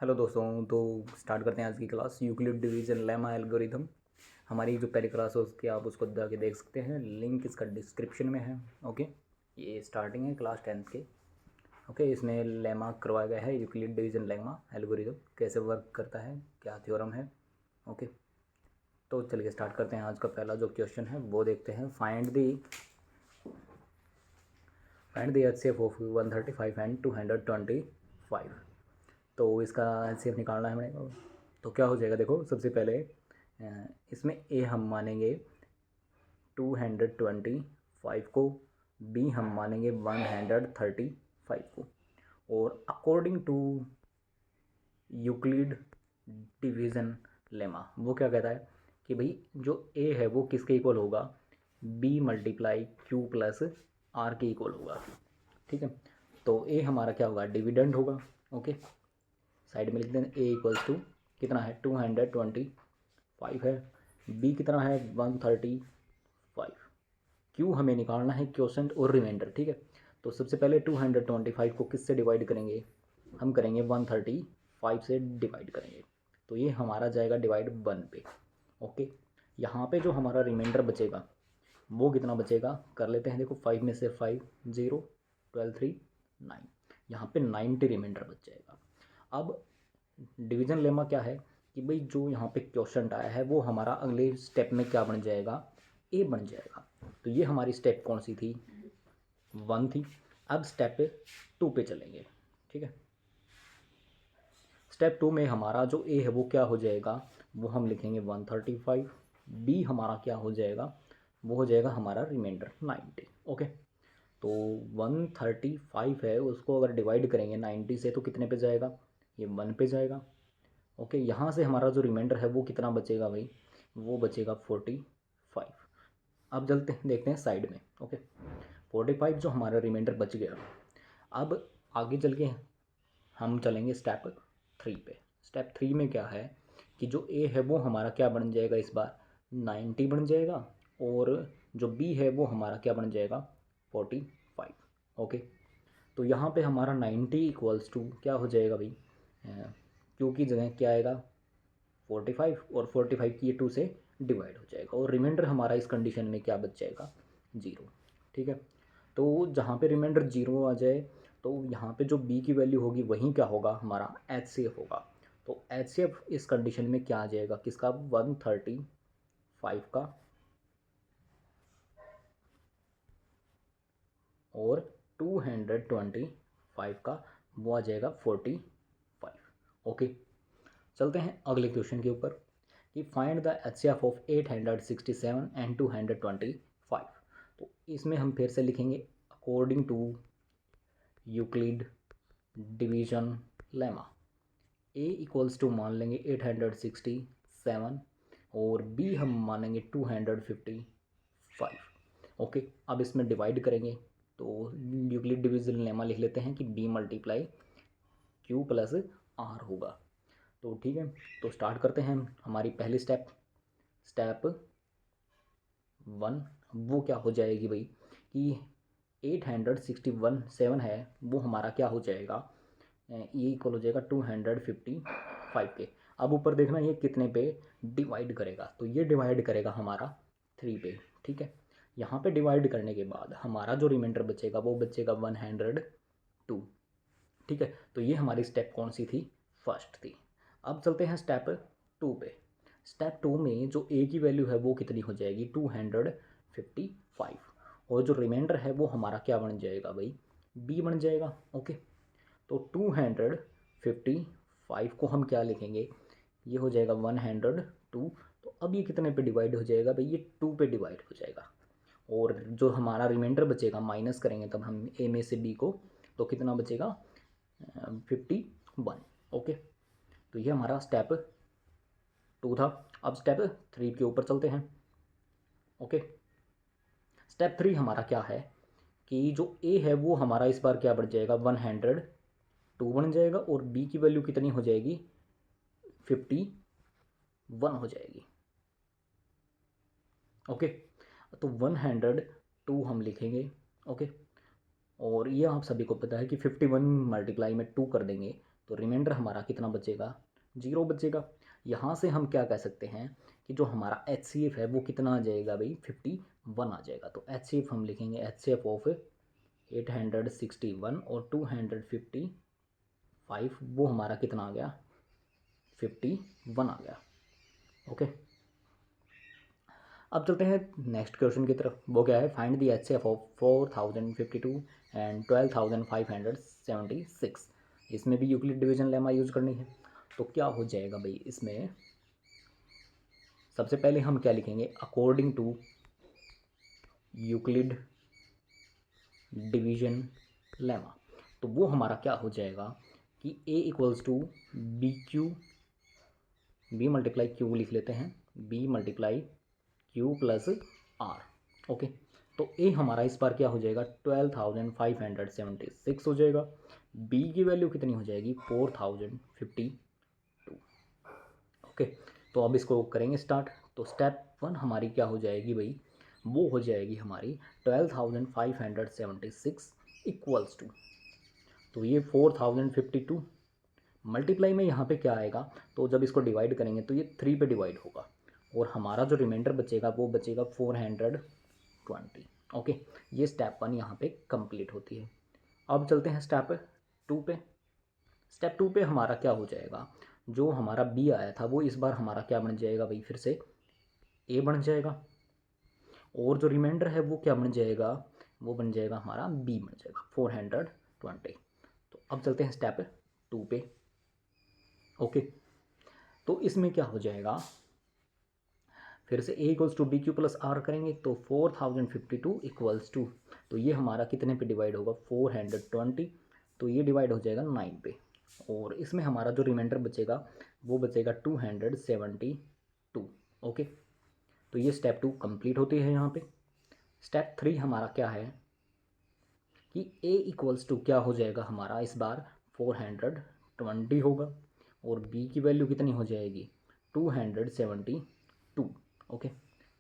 Hello दोस्तों, तो start करते हैं आज की class Euclid division lemma algorithm. हमारी जो पहली क्लास है उसकी आप उसको जाके देख सकते हैं, लिंक इसका डिस्क्रिप्शन में है। ओके, ये स्टार्टिंग है क्लास 10th के। ओके, इसमें लेमा करवाया गया है, यूक्लिड डिवीजन लेमा एल्गोरिथम कैसे वर्क करता है, क्या थ्योरम है। ओके, तो चलिए स्टार्ट करते हैं। आज का पहला जो क्वेश्चन है वो देखते हैं। Find the HCF of 135 and 225। तो इसका एचसीएफ निकालना है हमें। तो क्या हो जाएगा, देखो सबसे पहले इसमें ए हम मानेंगे 225 को, बी हम मानेंगे 135 को। और according to Euclid division lemma वो क्या कहता है कि भाई जो ए है वो किसके इक्वल होगा, B multiply Q plus R के इक्वल होगा। ठीक है, तो ए हमारा क्या होगा, डिविडेंड होगा। ओके, साइड में लिख दें ए इक्वल्स टू कितना है 225 है, बी कितना है 135, क्यू हमें निकालना है क्वोशेंट और रिमाइंडर। ठीक है, तो सबसे पहले 225 को किससे डिवाइड करेंगे, हम करेंगे 135 से डिवाइड करेंगे, तो ये हमारा जाएगा डिवाइड 1 पे। ओके, यहाँ पे जो हमारा रिमाइंडर बचेगा वो कितना बचेगा, कर लेते हैं। देखो 5 में से 5 0, 12 3 9, यहाँ पे 90 रिमाइंडर बच जाएगा। अब डिवीजन लेमा क्या है कि भाई जो यहाँ पे क्वेश्चन आया है वो हमारा अगले स्टेप में क्या बन जाएगा, ए बन जाएगा। तो ये हमारी स्टेप कौन सी थी, 1 थी। अब स्टेप 2 पे चलेंगे। ठीक है, स्टेप 2 में हमारा जो ए है वो क्या हो जाएगा, वो हम लिखेंगे 135। बी हमारा क्या हो जाएगा, वो हो जाएगा हमारा रिमाइंडर 90। ओके, तो 135 है, उसको अगर डिवाइड करेंगे 90 से तो कितने पे जाएगा, ये 1 पे जाएगा। ओके, यहाँ से हमारा जो रिमाइंडर है वो कितना बचेगा भाई, वो बचेगा 45। अब चलते हैं देखते हैं साइड में। ओके, 45 जो हमारा रिमाइंडर बच गया। अब आगे चल के हम चलेंगे स्टेप 3 पे। स्टेप 3 में क्या है कि जो ए है वो हमारा क्या बन जाएगा, इस बार 90 बन जाएगा, और जो बी है वो हमारा क्या बन जाएगा 45। ओके, तो यहाँ पे हमारा 90 इक्वल्स टू क्या हो जाएगा भाई, क्यू की जगह क्या आएगा 45, और 45 की ये 2 से डिवाइड हो जाएगा, और रिमाइंडर हमारा इस कंडीशन में क्या बच जाएगा 0। ठीक है, तो जहाँ पे रिमाइंडर 0 आ जाए तो यहाँ पे जो b की वैल्यू होगी वहीं क्या होगा, हमारा HCF होगा। तो HCF इस कंडीशन में क्या आ जाएगा, किसका 135 का और 225 का, वो आ जाएगा 45। ओके, चलते हैं अगले क्वेश्चन के ऊपर कि find the HCF of 867 and 225। तो इसमें हम फिर से लिखेंगे according to Euclid division lemma. A equals to मान लेंगे 867 और बी हम मानेंगे 255। ओके, अब इसमें डिवाइड करेंगे तो यूक्लिड डिवीजन लेमा लिख लेते हैं कि B multiply Q plus R होगा। तो ठीक है, तो स्टार्ट करते हैं हमारी पहली स्टेप। स्टेप 1 वो क्या हो जाएगी भाई कि 861 है, वो हमारा क्या हो जाएगा, ये इक्वल हो जाएगा 255 के। अब ऊपर देखना ये कितने पे डिवाइड करेगा, तो ये डिवाइड करेगा हमारा 3 पे। ठीक है, यहाँ पे डिवाइड करने के बाद हमारा जो रिमाइंडर बचेगा वो बचेगा 102। ठीक है, तो ये हमारी स्टेप कौन सी थी, फर्स्ट थी। अब चलते हैं स्टेप 2 पे। स्टेप 2 में जो ए की वैल्यू है वो कितनी हो जाएगी 255, और जो रिमाइंडर है वो हमारा क्या बन जाएगा भाई, बी बन जाएगा। ओके, तो 255 को हम क्या लिखेंगे, ये हो जाएगा 102। तो अब ये कितने पे डिवाइड हो जाएगा भाई, ये 2 पे डिवाइड हो जाएगा, और जो हमारा रिमाइंडर बचेगा माइनस करेंगे तब हम ए में से बी को, तो कितना बचेगा 51। ओके, तो ये हमारा स्टेप 2 था। अब स्टेप 3 के ऊपर चलते हैं। ओके, स्टेप 3 हमारा क्या है कि जो ए है वो हमारा इस बार क्या बढ़ जाएगा 102 बन जाएगा, और बी की वैल्यू कितनी हो जाएगी 51 हो जाएगी। ओके, तो 102 हम लिखेंगे। ओके, और ये आप सभी को पता है कि 51 मल्टीप्लाई में 2 कर देंगे तो रिमाइंडर हमारा कितना बचेगा, 0 बचेगा। यहाँ से हम क्या कह सकते हैं कि जो हमारा HCF है वो कितना आ जाएगा भाई, 51 आ जाएगा। तो HCF हम लिखेंगे HCF ऑफ 861 और 255, वो हमारा कितना आ गया, 51 आ गया। ओके, अब चलते हैं नेक्स्ट क्वेश्चन की तरफ। वो क्या है, find the HCF of 4052 and 12576। इसमें भी यूक्लिड डिवीजन लेमा यूज करनी है। तो क्या हो जाएगा भाई, इसमें सबसे पहले हम क्या लिखेंगे, according to Euclid division lemma. तो वो हमारा क्या हो जाएगा कि A equals to B Q, B multiply Q लिख लेते हैं, B multiply Q plus R. Okay, तो ए हमारा इस बार क्या हो जाएगा, 12576 हो जाएगा। बी की वैल्यू कितनी हो जाएगी, 4052। ओके, तो अब इसको करेंगे स्टार्ट। तो स्टेप 1 हमारी क्या हो जाएगी भाई, वो हो जाएगी हमारी 12576 इक्वल्स टू, तो ये 4052 मल्टीप्लाई में यहाँ पे क्या आएगा, तो जब इसको डिवाइड करेंगे तो ये 3 पे डिवाइड होगा और हमारा जो रिमाइंडर बचेगा वो बचेगा 420। ओके, ये स्टेप 1 यहाँ पे कंप्लीट होती है। अब चलते हैं स्टेप 2 पे। स्टेप 2 पे हमारा क्या हो जाएगा, जो हमारा बी आया था वो इस बार हमारा क्या बन जाएगा भाई, फिर से ए बन जाएगा और जो रिमाइंडर है वो क्या बन जाएगा, वो बन जाएगा हमारा बी बन जाएगा 420। तो अब चलते हैं स्टेप 2 पे। ओके, तो इसमें क्या हो जाएगा, फिर से A equals to B Q plus R करेंगे तो 4052 इक्वल्स टू, तो ये हमारा कितने पे डिवाइड होगा, 420, तो ये डिवाइड हो जाएगा 9 पे और इसमें हमारा जो रिमाइंडर बचेगा वो बचेगा 272। ओके, तो ये स्टेप 2 कंप्लीट होती है यहाँ पे। स्टेप 3 हमारा क्या है कि A इक्वल्स टू क्या हो जाएगा हमारा, इस बार 420 होगा और B की वैल्यू कितनी हो जाएगी, 272। ओके,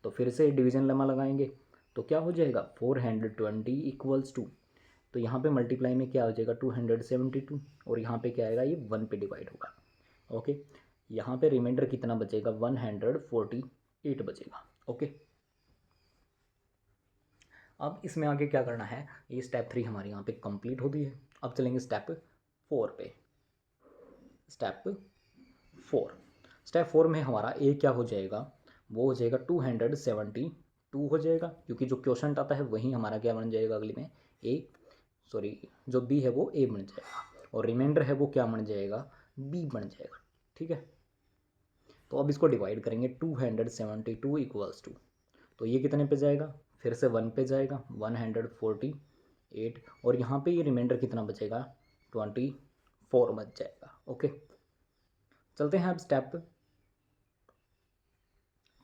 तो फिर से डिवीजन लेमा लगाएंगे तो क्या हो जाएगा, 420 इक्वल्स टू, तो यहाँ पे मल्टीप्लाई में क्या हो जाएगा 272 और यहाँ पे क्या आएगा, ये 1 पे डिवाइड होगा। ओके, यहाँ पे रिमाइंडर कितना बचेगा, 148 बचेगा। ओके, अब इसमें आगे क्या करना है, ये स्टेप 3 हमारी यहाँ पे कंप्लीट होती है। अब चलेंगे स्टेप 4 पे। स्टेप 4 में हमारा ए क्या हो जाएगा, वो हो जाएगा 272 हो जाएगा, क्योंकि जो क्वेश्चन आता है वही हमारा क्या बन जाएगा अगले में, ए सॉरी जो बी है वो ए बन जाएगा और रिमाइंडर है वो क्या बन जाएगा, बी बन जाएगा। ठीक है, तो अब इसको डिवाइड करेंगे 272 इक्वल्स टू, तो ये कितने पे जाएगा, फिर से 1 पे जाएगा 148 और यहाँ पे ये रिमाइंडर कितना बचेगा, 24 बच जाएगा। ओके, चलते हैं अब स्टेप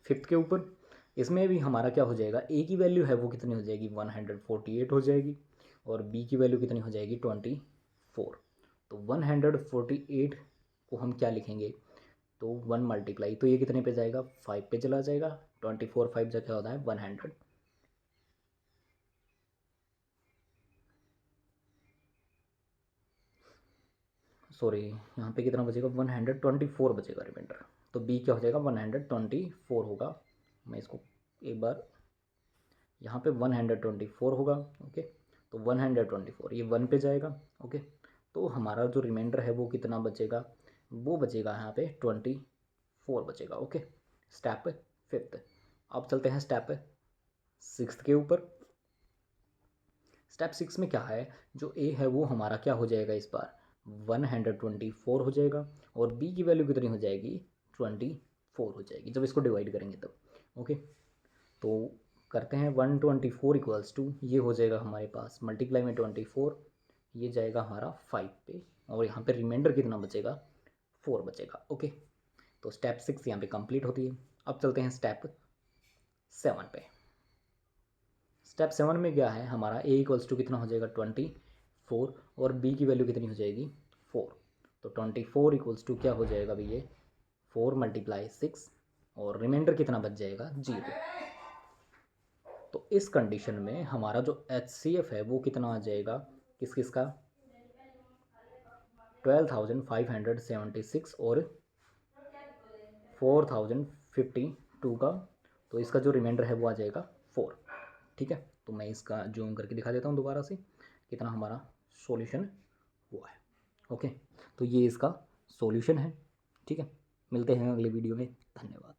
5 के ऊपर। इसमें भी हमारा क्या हो जाएगा, ए की वैल्यू है वो कितनी हो जाएगी, 148 हो जाएगी और बी की वैल्यू कितनी हो जाएगी, 24। तो 148 को हम क्या लिखेंगे, तो 1 मल्टीप्लाई, तो ये कितने पे जाएगा, 5 पे चला जाएगा, 24 5 जा क्या होता है 100, सॉरी यहाँ पे कितना बचेगा, 124 बचेगा रिमाइंडर। तो बी क्या हो जाएगा, 124 होगा। मैं इसको एक बार यहाँ पे 124 होगा। ओके, तो 124 ये 1 पे जाएगा। ओके, तो हमारा जो रिमाइंडर है वो कितना बचेगा, वो बचेगा यहाँ पे 24 बचेगा। Okay, step 5। अब चलते हैं स्टेप 6 के ऊपर। स्टेप 6 में क्या है, जो ए है वो हमारा क्या हो जाएगा, इस बार 124 हो जाएगा और बी की वैल्यू कितनी हो जाएगी, 24 हो जाएगी जब इसको डिवाइड करेंगे तब। ओके, तो करते हैं 124 इक्वल्स टू, ये हो जाएगा हमारे पास मल्टीप्लाई में 24, ये जाएगा हमारा 5 पे और यहाँ पे रिमाइंडर कितना बचेगा, 4 बचेगा। ओके, तो स्टेप 6 यहाँ पे कंप्लीट होती है। अब चलते हैं स्टेप 7 पे। स्टेप 7 में क्या है हमारा, ए इक्वल्स टू कितना हो जाएगा, 24 और बी की वैल्यू कितनी हो जाएगी, 4। तो 24 इक्वल्स टू क्या हो जाएगा भैया, 4 मल्टीप्लाई 6 और रिमाइंडर कितना बच जाएगा, 0। तो इस कंडीशन में हमारा जो HCF है वो कितना आ जाएगा, किस किस का, 12,576 और 4,052 का, तो इसका जो रिमाइंडर है वो आ जाएगा 4। ठीक है, तो मैं इसका जूम करके दिखा देता हूँ दोबारा से कितना हमारा सॉल्यूशन हुआ है। ओके, तो ये इसका सॉल्यूशन है। ठीक है, मिलते हैं अगले वीडियो में। धन्यवाद।